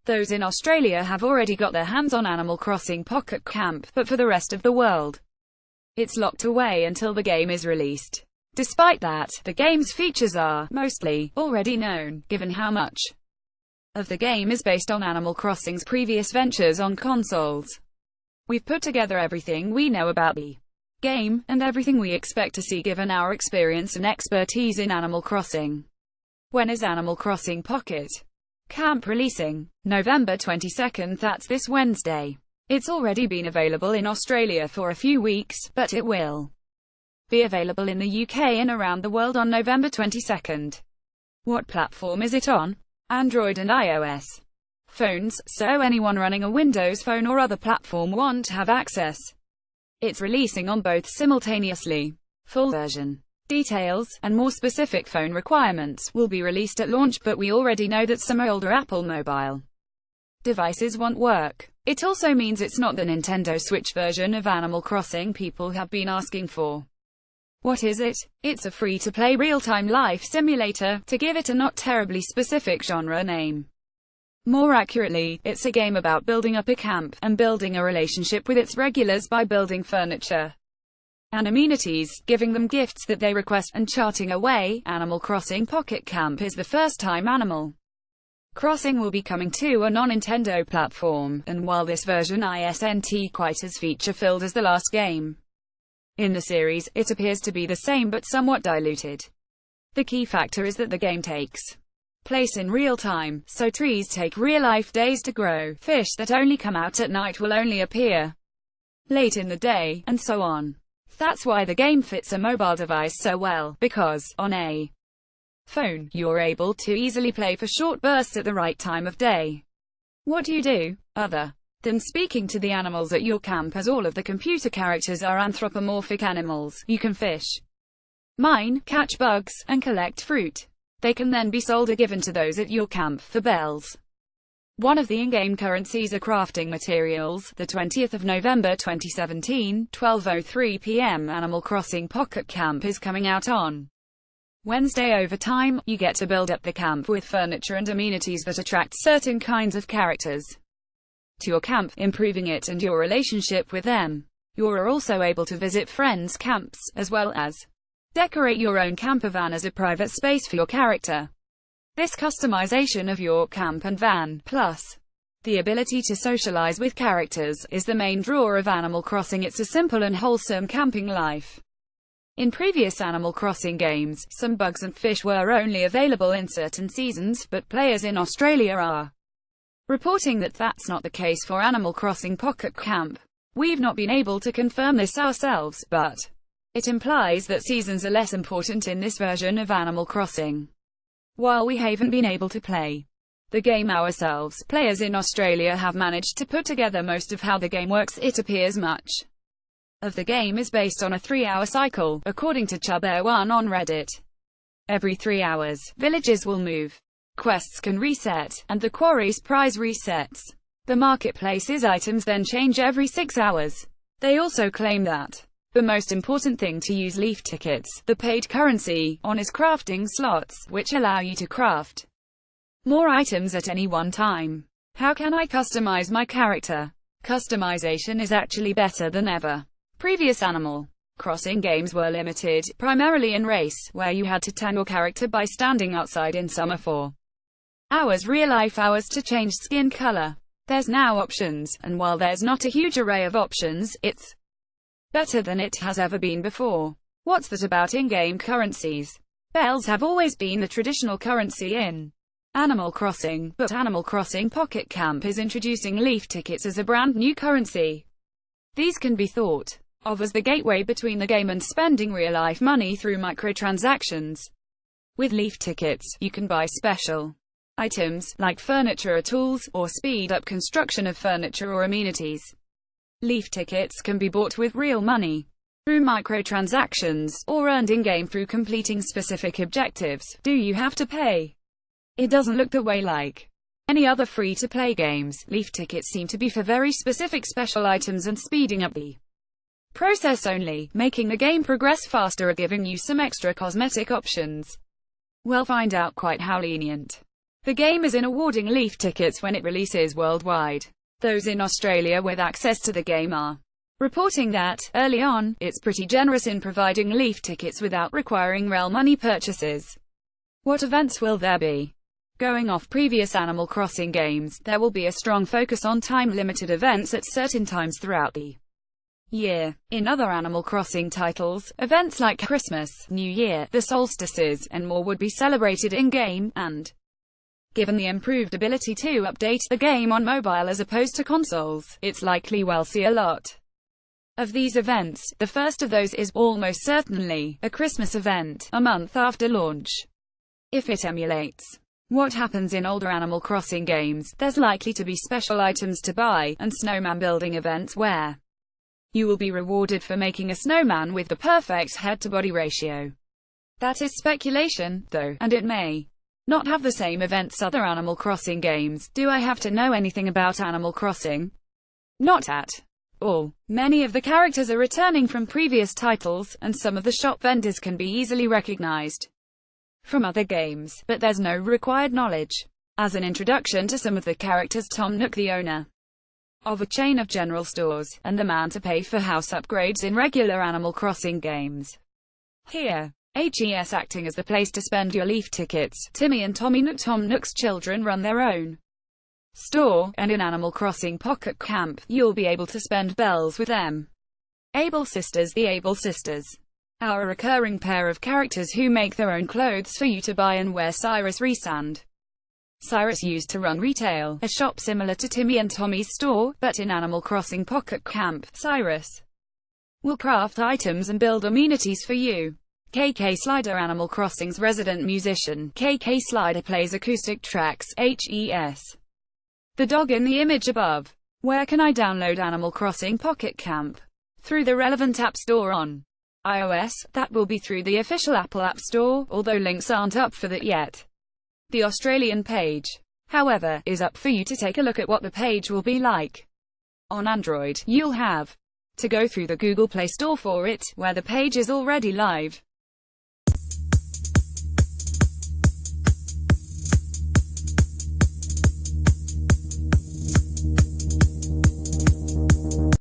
Those in Australia have already got their hands on Animal Crossing Pocket Camp, but for the rest of the world, it's locked away until the game is released. Despite that, the game's features are, mostly, already known, given how much of the game is based on Animal Crossing's previous ventures on consoles. We've put together everything we know about the game, and everything we expect to see given our experience and expertise in Animal Crossing. When is Animal Crossing Pocket Camp releasing? November 22nd, that's this Wednesday. It's already been available in Australia for a few weeks, but it will be available in the UK and around the world on November 22nd. What platform is it on? Android and iOS phones, so anyone running a Windows phone or other platform won't have access. It's releasing on both simultaneously. Full version details, and more specific phone requirements, will be released at launch, but we already know that some older Apple mobile devices won't work. It also means it's not the Nintendo Switch version of Animal Crossing people have been asking for. What is it? It's a free-to-play real-time life simulator, to give it a not terribly specific genre name. More accurately, it's a game about building up a camp, and building a relationship with its regulars by building furniture and amenities, giving them gifts that they request, and charting a way. Animal Crossing Pocket Camp is the first time Animal Crossing will be coming to a non-Nintendo platform, and while this version isn't quite as feature-filled as the last game in the series, it appears to be the same but somewhat diluted. The key factor is that the game takes place in real time, so trees take real-life days to grow, fish that only come out at night will only appear late in the day, and so on. That's why the game fits a mobile device so well, because, on a phone, you're able to easily play for short bursts at the right time of day. What do you do, other than speaking to the animals at your camp, as all of the computer characters are anthropomorphic animals? You can fish, mine, catch bugs, and collect fruit. They can then be sold or given to those at your camp for bells. One of the in-game currencies are crafting materials. The 20th of November 2017, 12:03 p.m. Animal Crossing Pocket Camp is coming out on Wednesday. Over time, you get to build up the camp with furniture and amenities that attract certain kinds of characters to your camp, improving it and your relationship with them. You're also able to visit friends' camps, as well as decorate your own camper van as a private space for your character. This customization of your camp and van, plus the ability to socialize with characters, is the main draw of Animal Crossing. It's a simple and wholesome camping life. In previous Animal Crossing games, some bugs and fish were only available in certain seasons, but players in Australia are reporting that that's not the case for Animal Crossing Pocket Camp. We've not been able to confirm this ourselves, but it implies that seasons are less important in this version of Animal Crossing. While we haven't been able to play the game ourselves, players in Australia have managed to put together most of how the game works. It appears much of the game is based on a 3-hour cycle, according to Chubbear1 on Reddit. Every 3 hours, villages will move, quests can reset, and the quarry's prize resets. The marketplace's items then change every 6 hours. They also claim that the most important thing to use leaf tickets, the paid currency, on is crafting slots, which allow you to craft more items at any one time. How can I customize my character? Customization is actually better than ever. Previous Animal Crossing games were limited, primarily in race, where you had to tan your character by standing outside in summer for hours, real-life hours, to change skin color. There's now options, and while there's not a huge array of options, it's better than it has ever been before. What's that about in-game currencies? Bells have always been the traditional currency in Animal Crossing, but Animal Crossing Pocket Camp is introducing leaf tickets as a brand new currency. These can be thought of as the gateway between the game and spending real-life money through microtransactions. With leaf tickets, you can buy special items, like furniture or tools, or speed up construction of furniture or amenities. Leaf tickets can be bought with real money through microtransactions, or earned in-game through completing specific objectives. Do you have to pay? It doesn't look that way like any other free-to-play games. Leaf tickets seem to be for very specific special items and speeding up the process only, making the game progress faster or giving you some extra cosmetic options. We'll find out quite how lenient The game is in awarding Leaf tickets when it releases worldwide. Those in Australia with access to the game are reporting that, early on, it's pretty generous in providing Leaf tickets without requiring real money purchases. What events will there be? Going off previous Animal Crossing games, there will be a strong focus on time-limited events at certain times throughout the year. In other Animal Crossing titles, events like Christmas, New Year, the solstices, and more would be celebrated in-game, and given the improved ability to update the game on mobile as opposed to consoles, it's likely we'll see a lot of these events. The first of those is, almost certainly, a Christmas event, a month after launch. If it emulates what happens in older Animal Crossing games, there's likely to be special items to buy, and snowman building events where you will be rewarded for making a snowman with the perfect head-to-body ratio. That is speculation, though, and it may not have the same events other Animal Crossing games. Do I have to know anything about Animal Crossing? Not at all. Many of the characters are returning from previous titles, and some of the shop vendors can be easily recognized from other games, but there's no required knowledge. As an introduction to some of the characters, Tom Nook, the owner of a chain of general stores, and the man to pay for house upgrades in regular Animal Crossing games. Here, HES acting as the place to spend your Leaf tickets. Timmy and Tommy Nook. Tom Nook's children run their own store, and in Animal Crossing Pocket Camp, you'll be able to spend bells with them. Able Sisters. The Able Sisters are a recurring pair of characters who make their own clothes for you to buy and wear. Cyrus Resand. Cyrus used to run retail, a shop similar to Timmy and Tommy's store, but in Animal Crossing Pocket Camp, Cyrus will craft items and build amenities for you. KK Slider. Animal Crossing's resident musician, KK Slider plays acoustic tracks. HES. The dog in the image above. Where can I download Animal Crossing Pocket Camp? Through the relevant app store on iOS. That will be through the official Apple App Store, although links aren't up for that yet. The Australian page, however, is up for you to take a look at what the page will be like. On Android, you'll have to go through the Google Play Store for it, where the page is already live.